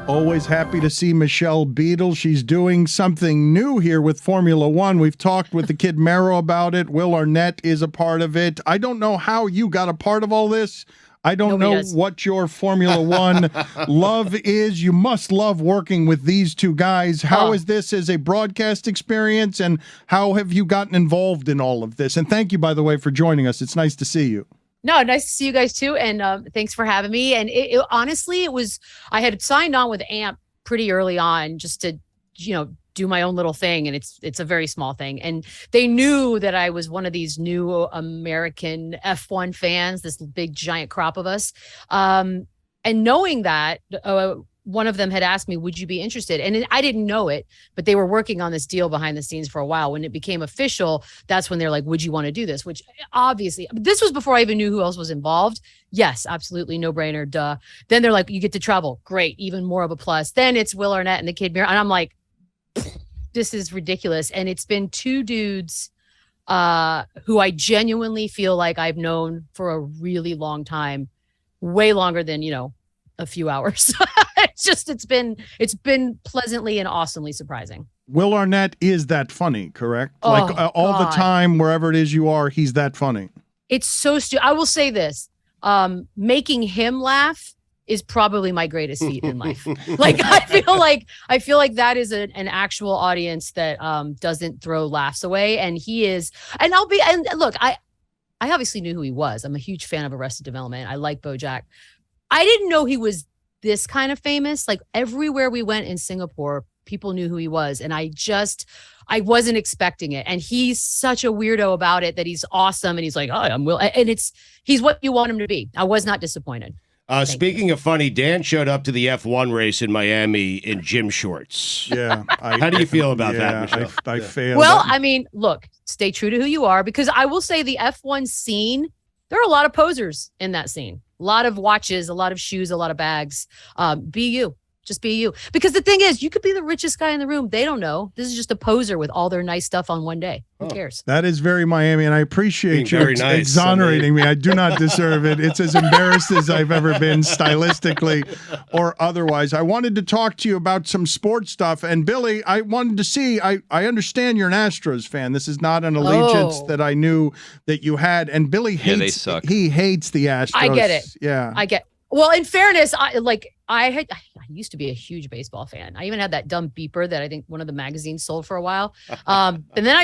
Always happy to see Michelle Beadle. She's doing something new here with Formula One. We've talked with the kid Mero about it. Will Arnett is a part of it. I don't know how you got a part of all this. I don't know what your Formula One love is. You must love working with these two guys. How is this as a broadcast experience, and how have you gotten involved in all of this? And thank you, by the way, for joining us. It's nice to see you. No, nice to see you guys too, and thanks for having me. And honestly, it was, I had signed on with AMP pretty early on just to, do my own little thing, and it's a very small thing. And they knew that I was one of these new American F1 fans, this big giant crop of us. And knowing that, one of them had asked me, would you be interested? And I didn't know it, but they were working on this deal behind the scenes for a while. When it became official, that's when they're like, would you want to do this? Which obviously, this was before I even knew who else was involved. Yes, absolutely. No brainer. Duh. Then they're like, you get to travel. Great. Even more of a plus. Then it's Will Arnett and the kid Mero. And I'm like, this is ridiculous. And it's been two dudes who I genuinely feel like I've known for a really long time, way longer than, a few hours. It's been pleasantly and awesomely surprising. Will Arnett is that funny, correct? Oh, all God. The time, wherever it is you are, he's that funny. It's so I will say this, making him laugh is probably my greatest feat in life. Like, I feel like that is an actual audience that doesn't throw laughs away. And he is, and look, I obviously knew who he was. I'm a huge fan of Arrested Development. I like BoJack. I didn't know he was this kind of famous. Like, everywhere we went in Singapore, people knew who he was. And I wasn't expecting it. And he's such a weirdo about it that he's awesome. And he's like, oh, I'm Will. And he's what you want him to be. I was not disappointed. Speaking of funny, Dan showed up to the F1 race in Miami in gym shorts. Yeah. How do you feel about that, Michelle? I failed. Well, I mean, look, stay true to who you are, because I will say the F1 scene, there are a lot of posers in that scene. A lot of watches, a lot of shoes, a lot of bags. Be you. Just be you. Because the thing is, you could be the richest guy in the room. They don't know. This is just a poser with all their nice stuff on one day. Who cares? That is very Miami, and I appreciate you nice. exonerating me. I do not deserve it. It's as embarrassed as I've ever been, stylistically or otherwise. I wanted to talk to you about some sports stuff. And Billy, I wanted to see, I understand you're an Astros fan. This is not an allegiance that I knew that you had. And Billy hates, they suck. He hates the Astros. I get it. Yeah. Well, in fairness, I used to be a huge baseball fan. I even had that dumb beeper that I think one of the magazines sold for a while. And then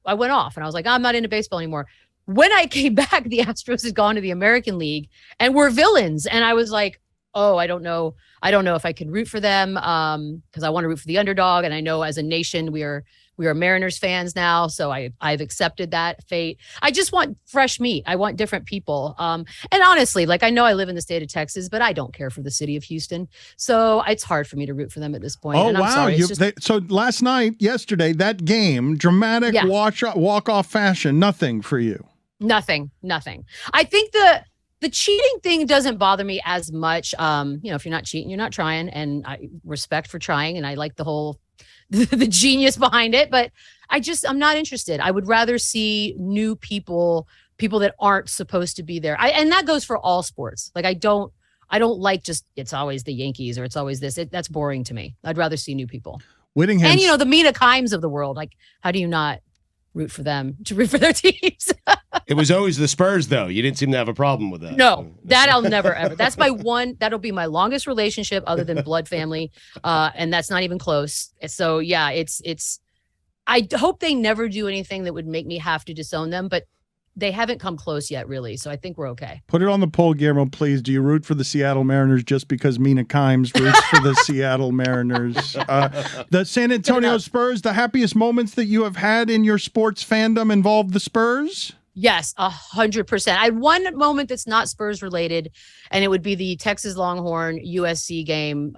I went off and I was like, I'm not into baseball anymore. When I came back, the Astros had gone to the American League and were villains. And I was like, oh, I don't know if I can root for them because I want to root for the underdog. And I know as a nation, we are Mariners fans now. So I've accepted that fate. I just want fresh meat. I want different people. And honestly, I know I live in the state of Texas, but I don't care for the city of Houston. So it's hard for me to root for them at this point. Oh, and I'm wow. sorry, So yesterday, that game, dramatic walk-off fashion, nothing for you. Nothing. I think the cheating thing doesn't bother me as much. If you're not cheating, you're not trying. And I respect for trying. And I like the whole the genius behind it, but I'm not interested. I would rather see new people that aren't supposed to be there. And that goes for all sports. I don't like just, it's always the Yankees or it's always this. That's boring to me. I'd rather see new people. Whittingham. And the Mina Kimes of the world. How do you not root for them to root for their teams? It was always the Spurs, though. You didn't seem to have a problem with that. No, that I'll never, ever. That's that'll be my longest relationship other than blood family. And that's not even close. So yeah, I hope they never do anything that would make me have to disown them, but they haven't come close yet, really. So I think we're okay. Put it on the poll, Guillermo, please. Do you root for the Seattle Mariners just because Mina Kimes roots for the Seattle Mariners? The San Antonio Spurs, the happiest moments that you have had in your sports fandom involve the Spurs? Yes, 100%. I had one moment that's not Spurs related, and it would be the Texas Longhorn USC game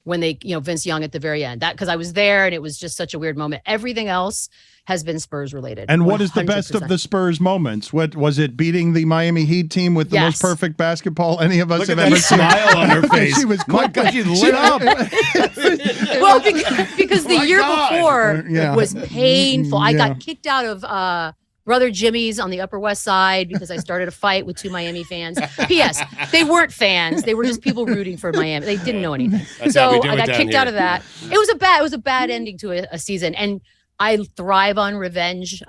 when they, Vince Young at the very end. That because I was there, and it was just such a weird moment. Everything else has been Spurs related. And what 100%. Is the best of the Spurs moments? What was it? Beating the Miami Heat team with the most perfect basketball any of us have ever seen. Smile on her face. She was my God, she lit up. Well, because the year before was painful. I got kicked out of brother Jimmy's on the Upper West Side because I started a fight with 2 Miami fans. P.S. They weren't fans. They were just people rooting for Miami. They didn't know anything. So I got kicked out of that. It was a bad ending to a season. And I thrive on revenge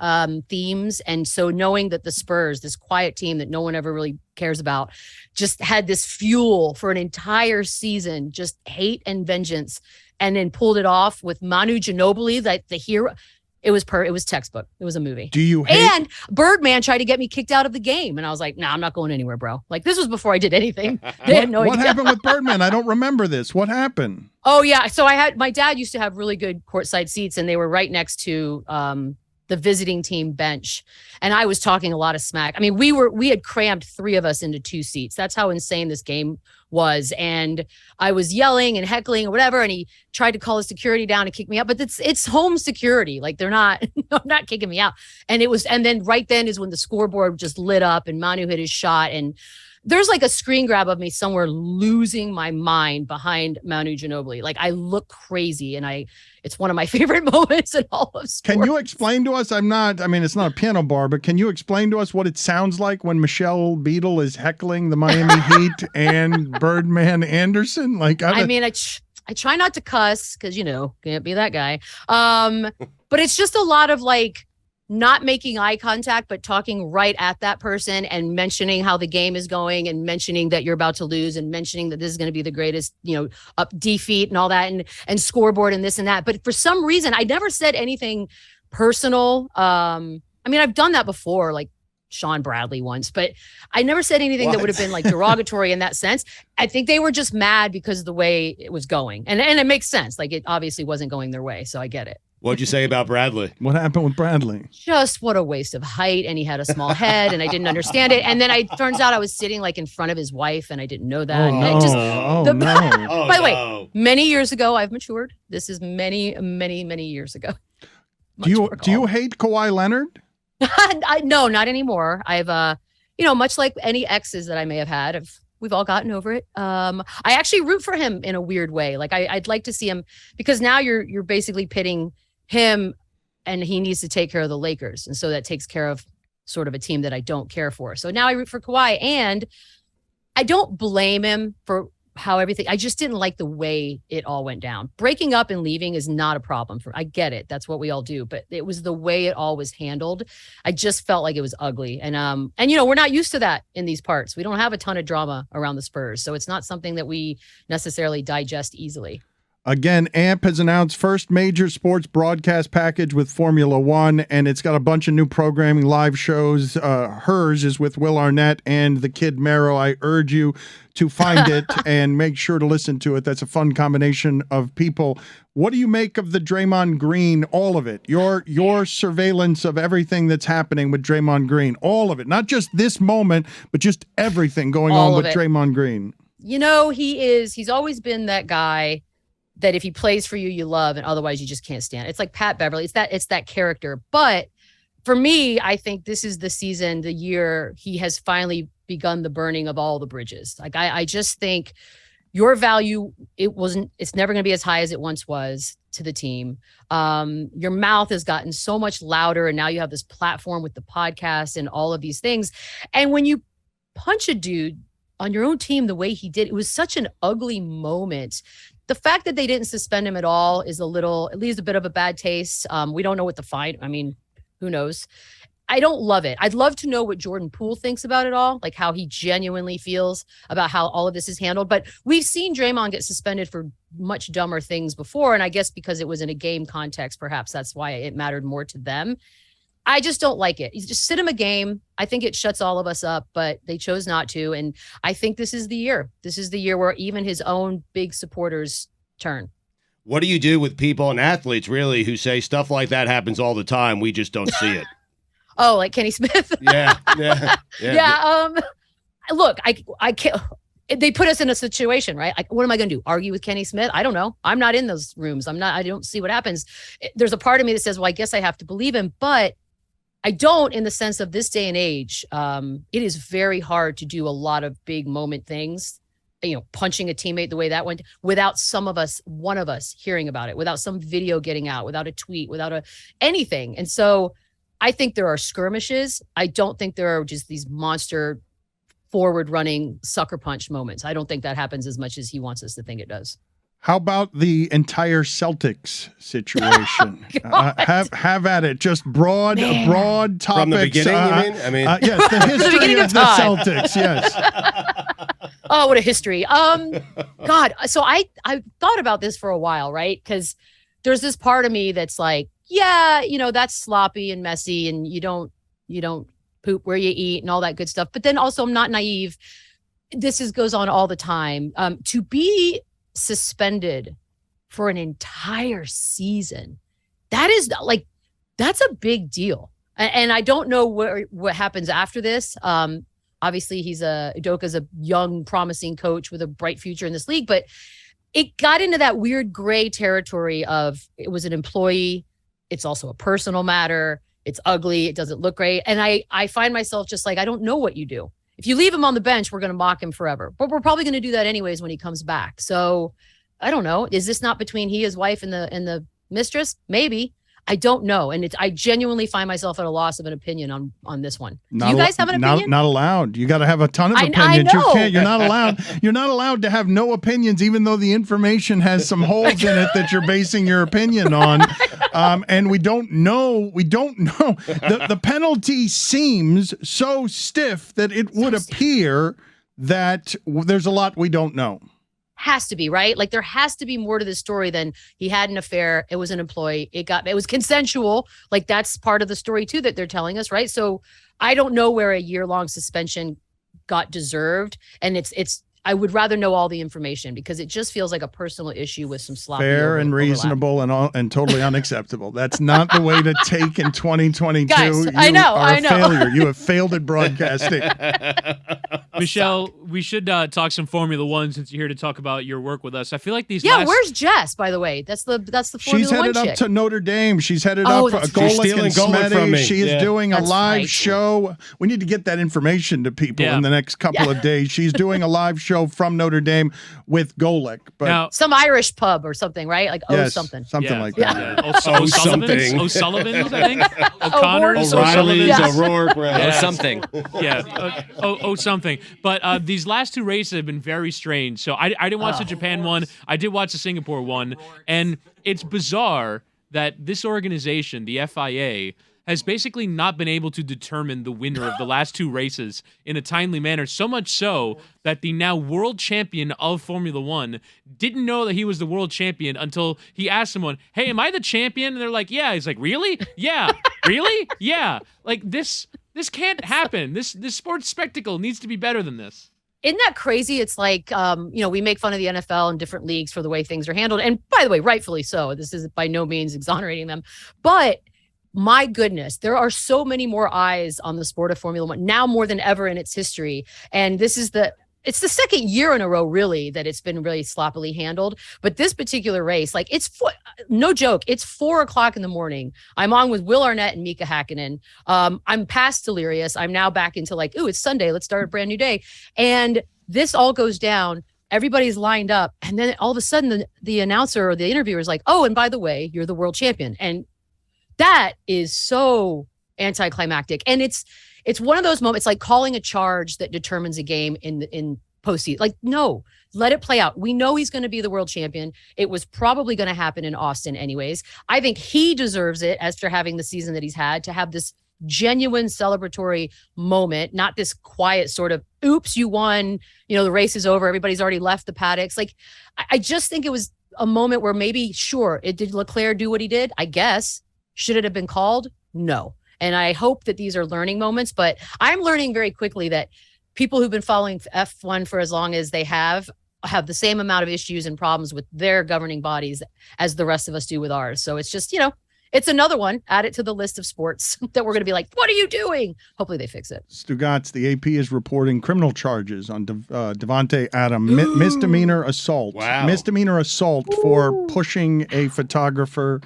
themes. And so knowing that the Spurs, this quiet team that no one ever really cares about, just had this fuel for an entire season, just hate and vengeance, and then pulled it off with Manu Ginobili, like the hero. It was textbook. It was a movie. Do you hate? And Birdman tried to get me kicked out of the game. And I was like, nah, I'm not going anywhere, bro. Like, this was before I did anything. They had no idea. What happened with Birdman? I don't remember this. What happened? Oh, yeah. So my dad used to have really good courtside seats, and they were right next to the visiting team bench. And I was talking a lot of smack. I mean, we had crammed 3 of us into 2 seats. That's how insane this game was. And I was yelling and heckling or whatever. And he tried to call his security down and kick me out, but it's home security. Like, they're not kicking me out. And then right then is when the scoreboard just lit up and Manu hit his shot. And there's like a screen grab of me somewhere losing my mind behind Manu Ginobili. Like, I look crazy, and it's one of my favorite moments in all of sports. Can you explain to us? It's not a piano bar, but can you explain to us what it sounds like when Michelle Beadle is heckling the Miami Heat and Birdman Anderson? Like, I try not to cuss because, can't be that guy. But it's just a lot of like, not making eye contact, but talking right at that person and mentioning how the game is going and mentioning that you're about to lose and mentioning that this is going to be the greatest, up defeat and all that and scoreboard and this and that. But for some reason, I never said anything personal. I've done that before, like Sean Bradley once, but I never said anything that would have been like derogatory in that sense. I think they were just mad because of the way it was going. And it makes sense. Like, it obviously wasn't going their way. So I get it. What'd you say about Bradley? What happened with Bradley? Just what a waste of height. And he had a small head and I didn't understand it. And then turns out I was sitting like in front of his wife and I didn't know that. No. By the way, many years ago, I've matured. This is many, many, many years ago. Do you hate Kawhi Leonard? No, not anymore. I've, much like any exes that I may have had, we've all gotten over it. I actually root for him in a weird way. Like, I'd like to see him, because now you're basically pitting him, and he needs to take care of the Lakers. And so that takes care of sort of a team that I don't care for. So now I root for Kawhi, and I don't blame him for how everything, I just didn't like the way it all went down. Breaking up and leaving is not a problem I get it. That's what we all do, but it was the way it all was handled. I just felt like it was ugly. And we're not used to that in these parts. We don't have a ton of drama around the Spurs. So it's not something that we necessarily digest easily. Again, AMP has announced first major sports broadcast package with Formula One, and it's got a bunch of new programming, live shows. Hers is with Will Arnett and the kid Mero. I urge you to find it and make sure to listen to it. That's a fun combination of people. What do you make of the Draymond Green, all of it? Your surveillance of everything that's happening with Draymond Green, all of it, not just this moment, but just everything going on with Draymond Green. He's always been that guy that if he plays for you, you love, and otherwise you just can't stand. It's like Pat Beverly. It's that character. But for me, I think this is the season, the year he has finally begun the burning of all the bridges. Like, I just think your value, it's never going to be as high as it once was to the team. Your mouth has gotten so much louder, and now you have this platform with the podcast and all of these things. And when you punch a dude on your own team the way he did, it was such an ugly moment. The fact that they didn't suspend him at all it leaves a bit of a bad taste. We don't know what the fine. I mean, who knows? I don't love it. I'd love to know what Jordan Poole thinks about it all, like how he genuinely feels about how all of this is handled. But we've seen Draymond get suspended for much dumber things before. And I guess because it was in a game context, perhaps that's why it mattered more to them. I just don't like it. You just sit him a game. I think it shuts all of us up, but they chose not to. And I think this is the year. This is the year where even his own big supporters turn. What do you do with people and athletes, really, who say stuff like that happens all the time? We just don't see it. Oh, like Kenny Smith? Yeah. Look, I can't. They put us in a situation, right? What am I going to do? Argue with Kenny Smith? I don't know. I'm not in those rooms. I don't see what happens. There's a part of me that says, well, I guess I have to believe him, but I don't, in the sense of this day and age. It is very hard to do a lot of big moment things, punching a teammate the way that went, without one of us hearing about it, without some video getting out, without a tweet, without anything. And so I think there are skirmishes. I don't think there are just these monster forward running sucker punch moments. I don't think that happens as much as he wants us to think it does. How about the entire Celtics situation? Have at it. Just broad topics. From the beginning, you mean? Yes, the history of the Celtics. Yes. Oh, what a history. God. So I thought about this for a while, right? Because there's this part of me that's like, yeah, that's sloppy and messy, and you don't poop where you eat and all that good stuff. But then also, I'm not naive. This goes on all the time. To be suspended for an entire season, that's a big deal. And I don't know what happens after this. Obviously Udoka's a young, promising coach with a bright future in this league, but it got into that weird gray territory of it was an employee. It's also a personal matter. It's ugly. It doesn't look great. And I find myself just like, I don't know what you do. If you leave him on the bench, we're going to mock him forever. But we're probably going to do that anyways when he comes back. So I don't know. Is this not between his wife and the mistress? Maybe. I don't know. And I genuinely find myself at a loss of an opinion on this one. Do you guys have an opinion? Not allowed. You got to have a ton of opinions. I know. You're not allowed. You're not allowed to have no opinions, even though the information has some holes in it that you're basing your opinion on. And we don't know. The penalty seems so stiff that it would appear that there's a lot we don't know. Has to be, right? Like there has to be more to this story than he had an affair. It was an employee. It was consensual. Like that's part of the story too that they're telling us, right? So I don't know where a year-long suspension got deserved, and I would rather know all the information because it just feels like a personal issue with some sloppy fair and reasonable and totally unacceptable. That's not the way to take in 2022. Guys, you I know. are a failure. You have failed at broadcasting. Michelle, we should talk some Formula One since you're here to talk about your work with us. I feel like these. Yeah, where's Jess? By the way, that's the Formula One chick. She's headed up to Notre Dame. She's headed up. Golick and Smetty. She is doing a live show. We need to get that information to people in the next couple of days. She's doing a live show from Notre Dame with Golick, but now, some Irish pub or something, right? Like something like that. Yeah. O'Sullivan's, I think. O'Connor's, O'Reilly's, O'Rourke, something. Yeah, something. But these last two races have been very strange. So I didn't watch the Japan one. I did watch the Singapore one, and it's bizarre that this organization, the FIA, has basically not been able to determine the winner of the last two races in a timely manner, so much so that the now world champion of Formula One didn't know that he was the world champion until he asked someone, hey, am I the champion? And they're like, yeah. He's like, really? Yeah. Really? Yeah. Like, this can't happen. This sports spectacle needs to be better than this. Isn't that crazy? It's like, we make fun of the NFL and different leagues for the way things are handled. And by the way, rightfully so. This is by no means exonerating them. But my goodness, there are so many more eyes on the sport of Formula One now more than ever in its history. And this is it's the second year in a row, really, that it's been really sloppily handled. But this particular race, like no joke, it's 4:00 in the morning. I'm on with Will Arnett and Mika Hakkinen. I'm past delirious. I'm now back into like, ooh, it's Sunday. Let's start a brand new day. And this all goes down. Everybody's lined up. And then all of a sudden the announcer or the interviewer is like, oh, and by the way, you're the world champion. And that is so anticlimactic. And it's one of those moments, like calling a charge that determines a game in postseason. Like, no, let it play out. We know he's going to be the world champion. It was probably going to happen in Austin anyways. I think he deserves it after having the season that he's had, to have this genuine celebratory moment, not this quiet sort of, oops, you won, the race is over. Everybody's already left the paddocks. Like, I just think it was a moment where maybe, sure, did Leclerc do what he did? I guess. Should it have been called? No. And I hope that these are learning moments, but I'm learning very quickly that people who've been following F1 for as long as they have the same amount of issues and problems with their governing bodies as the rest of us do with ours. So it's just, it's another one. Add it to the list of sports that we're going to be like, what are you doing? Hopefully they fix it. Stugotz, the AP is reporting criminal charges on Devonte Adams, misdemeanor assault. Wow. Misdemeanor assault for pushing a photographer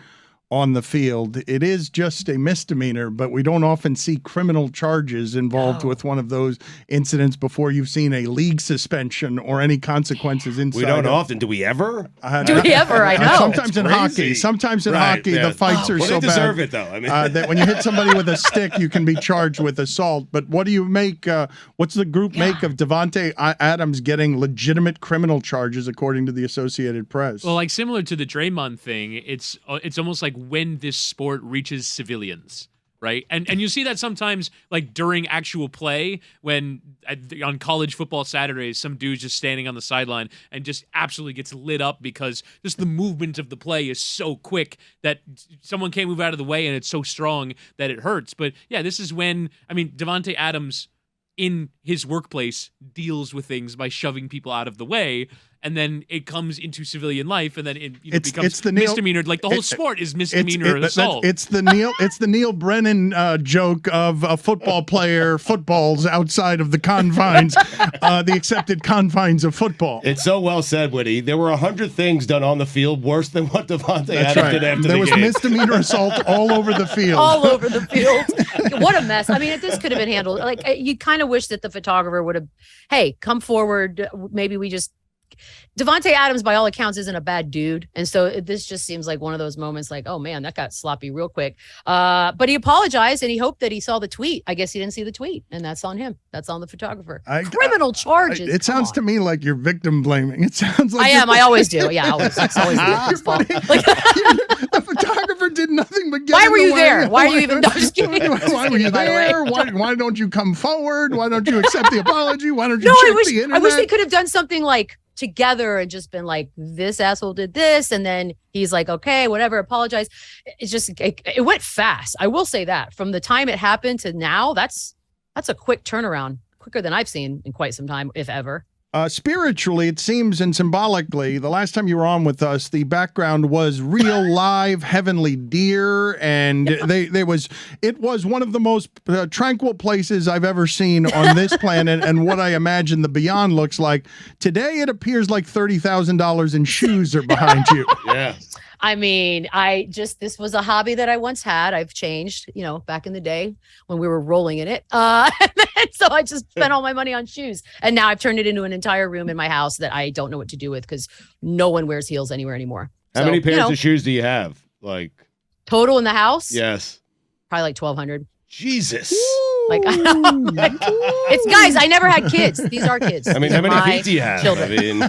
on the field. It is just a misdemeanor, but we don't often see criminal charges involved with one of those incidents before you've seen a league suspension or any consequences inside. We don't often. Do we ever? Do we ever? I know. Sometimes in hockey. Sometimes in hockey, the fights are so they deserve it, though. I mean, that when you hit somebody with a stick, you can be charged with assault. But what do you make? What's the group make of Devonte Adams getting legitimate criminal charges, according to the Associated Press? Well, like similar to the Draymond thing, it's almost like when this sport reaches civilians, right? And you see that sometimes, like during actual play, when on college football Saturdays, some dude's just standing on the sideline and just absolutely gets lit up because just the movement of the play is so quick that someone can't move out of the way, and it's so strong that it hurts. But yeah, this is when, I mean, Devonte Adams in his workplace deals with things by shoving people out of the way, and then it comes into civilian life, and then it becomes misdemeanor. Like the whole sport is misdemeanor assault. It's the Neil Brennan joke of a football player footballs outside of the confines, the accepted confines of football. It's so well said, Woody. There were 100 things done on the field worse than what Devonte Adams did after the game. There was misdemeanor assault all over the field. All over the field. What a mess. I mean, this could have been handled. Like, you kind of wish that the photographer would have, hey, come forward. Maybe we just. Devonte Adams, by all accounts, isn't a bad dude. And so this just seems like one of those moments like, oh, man, that got sloppy real quick. But he apologized, and he hoped that he saw the tweet. I guess he didn't see the tweet, and that's on him. That's on the photographer. Criminal charges. It sounds to me like you're victim blaming. It sounds like I always do. Yeah, always. It's always the fault. The photographer did nothing but get Why were you there? Why are you even? No, I'm just kidding. Why were you there? Why don't you come forward? Why don't you accept the apology? Why don't you check the internet? I wish they could have done something like together and just been like, this asshole did this, and then he's like, okay, whatever, apologize. It's just it went fast. I will say that from the time it happened to now, that's a quick turnaround, quicker than I've seen in quite some time, if ever. Spiritually, it seems, and symbolically, the last time you were on with us, the background was real live heavenly deer, and it was one of the most tranquil places I've ever seen on this planet, and what I imagine the beyond looks like. Today, it appears like $30,000 in shoes are behind you. Yeah. I mean, this was a hobby that I once had. I've changed, back in the day when we were rolling in it. So I just spent all my money on shoes. And now I've turned it into an entire room in my house that I don't know what to do with because no one wears heels anywhere anymore. How many pairs of shoes do you have? Like total in the house? Yes. Probably like 1,200. Jesus. Like, I know. It's guys, I never had kids. These are kids. I mean, how many feet do you have? Children.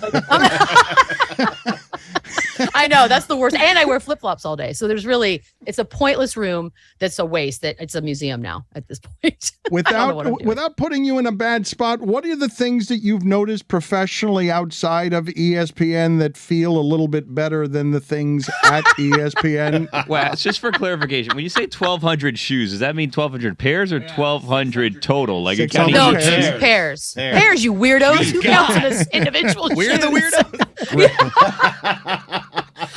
I know, that's the worst. And I wear flip-flops all day. So it's a pointless room that's a waste. That it's a museum now at this point. Without putting you in a bad spot, what are the things that you've noticed professionally outside of ESPN that feel a little bit better than the things at ESPN? Well, just for clarification, when you say 1,200 shoes, does that mean 1,200 pairs or 1,200 total? Like you're counting no, each pairs. Pairs, you weirdos. Who counts them as individual shoes? We're the weirdos.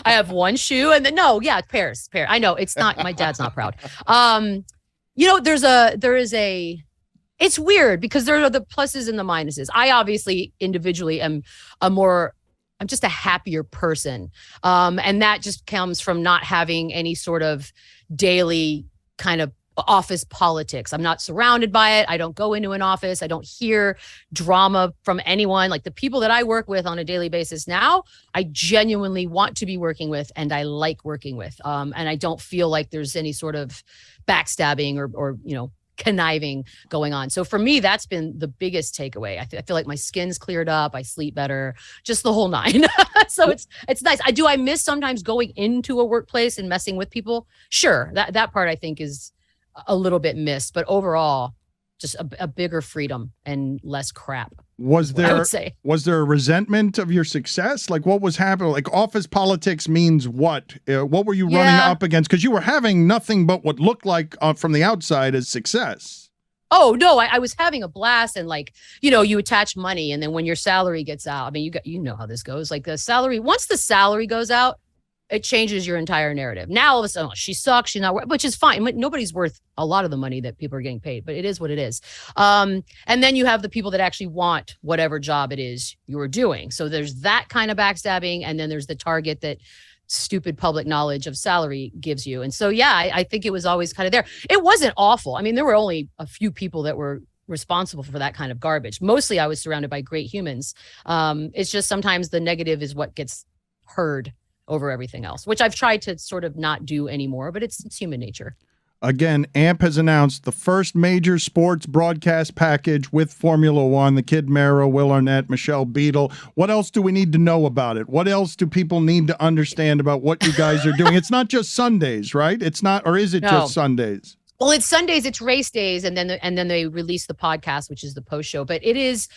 I have one shoe and then pairs. I know it's not, my dad's not proud. It's weird because there are the pluses and the minuses. I obviously individually am I'm just a happier person. And that just comes from not having any sort of daily kind of office politics. I'm not surrounded by it. I don't go into an office. I don't hear drama from anyone. Like the people that I work with on a daily basis now, I genuinely want to be working with and I like working with. And I don't feel like there's any sort of backstabbing or conniving going on. So for me, that's been the biggest takeaway. I feel like my skin's cleared up. I sleep better, just the whole nine. So it's nice. I miss sometimes going into a workplace and messing with people. Sure. That part I think is a little bit missed, but overall, just a bigger freedom and less crap. Was there a resentment of your success? Like what was happening? Like office politics means what? What were you running up against? Because you were having nothing but what looked like from the outside as success. Oh no, I was having a blast, and you attach money, and then when your salary gets out, I mean, you know how this goes. Like once the salary goes out, it changes your entire narrative. Now all of a sudden, she sucks, she's not, which is fine. Nobody's worth a lot of the money that people are getting paid, but it is what it is. And then you have the people that actually want whatever job it is you're doing. So there's that kind of backstabbing, and then there's the target that stupid public knowledge of salary gives you. And so, yeah, I think it was always kind of there. It wasn't awful. I mean, there were only a few people that were responsible for that kind of garbage. Mostly I was surrounded by great humans. It's just sometimes the negative is what gets heard over everything else, which I've tried to sort of not do anymore, but it's human nature. Again, AMP has announced the first major sports broadcast package with Formula One, the kid Mero, Will Arnett, Michelle Beadle. What else do we need to know about it? What else do people need to understand about what you guys are doing? It's not just Sundays, right? It's not, or is it just Sundays? Well, it's Sundays, it's race days, and then they release the podcast, which is the post show. But it is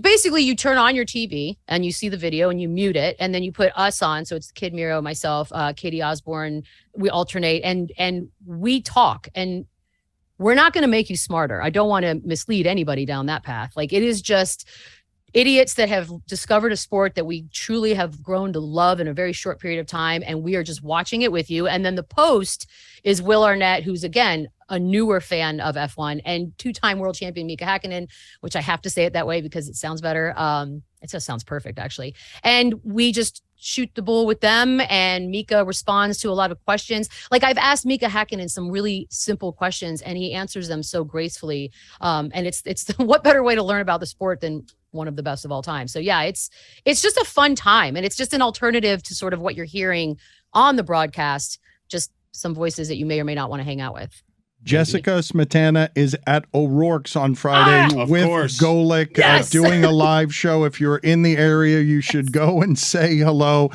basically you turn on your TV and you see the video and you mute it, and then you put us on. So it's the kid Mero, myself, Katie Osborne. We alternate and we talk, and we're not going to make you smarter. I don't want to mislead anybody down that path. Like, it is just idiots that have discovered a sport that we truly have grown to love in a very short period of time, and we are just watching it with you. And then the post is Will Arnett, who's again a newer fan of F1, and two-time world champion Mika Hakkinen, which I have to say it that way because it sounds better. It just sounds perfect, actually. And we just shoot the bull with them, and Mika responds to a lot of questions. Like, I've asked Mika Hakkinen some really simple questions, and he answers them so gracefully. And it's what better way to learn about the sport than one of the best of all time. So yeah, it's just a fun time, and it's just an alternative to sort of what you're hearing on the broadcast, just some voices that you may or may not want to hang out with. Jessica Smetana is at O'Rourke's on Friday with Golic doing a live show. If you're in the area, you should go and say hello.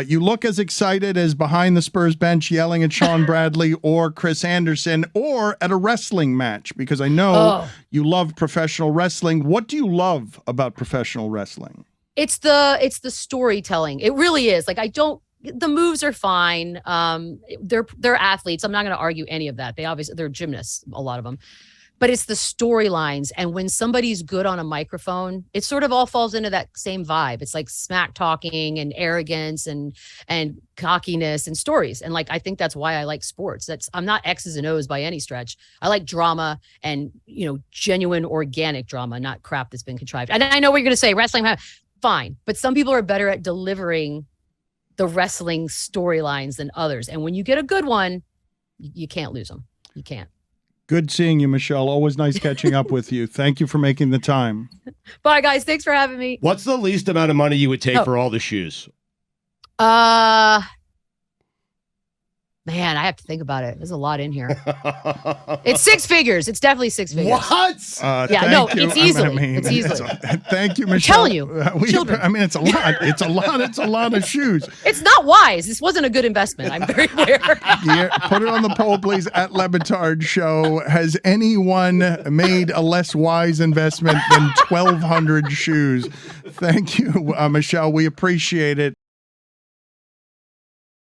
You look as excited as behind the Spurs bench yelling at Sean Bradley or Chris Anderson, or at a wrestling match, because I know you love professional wrestling. What do you love about professional wrestling? It's the storytelling. It really is. Like, the moves are fine. They're athletes. I'm not going to argue any of that. They're gymnasts, a lot of them. But it's the storylines. And when somebody's good on a microphone, it sort of all falls into that same vibe. It's like smack talking and arrogance and cockiness and stories. And like, I think that's why I like sports. I'm not X's and O's by any stretch. I like drama and, genuine organic drama, not crap that's been contrived. And I know what you're going to say, wrestling, fine. But some people are better at delivering the wrestling storylines than others. And when you get a good one, you can't lose them. You can't. Good seeing you, Michelle. Always nice catching up with you. Thank you for making the time. Bye, guys. Thanks for having me. What's the least amount of money you would take for all the shoes? Man, I have to think about it. There's a lot in here. It's six figures. It's definitely six figures. What? It's easily. It's easily. Thank you, Michelle. I'm telling you, children. I mean, it's a lot. It's a lot of shoes. It's not wise. This wasn't a good investment. I'm very aware. Yeah, put it on the poll, please, at Le Batard Show. Has anyone made a less wise investment than 1,200 shoes? Thank you, Michelle. We appreciate it.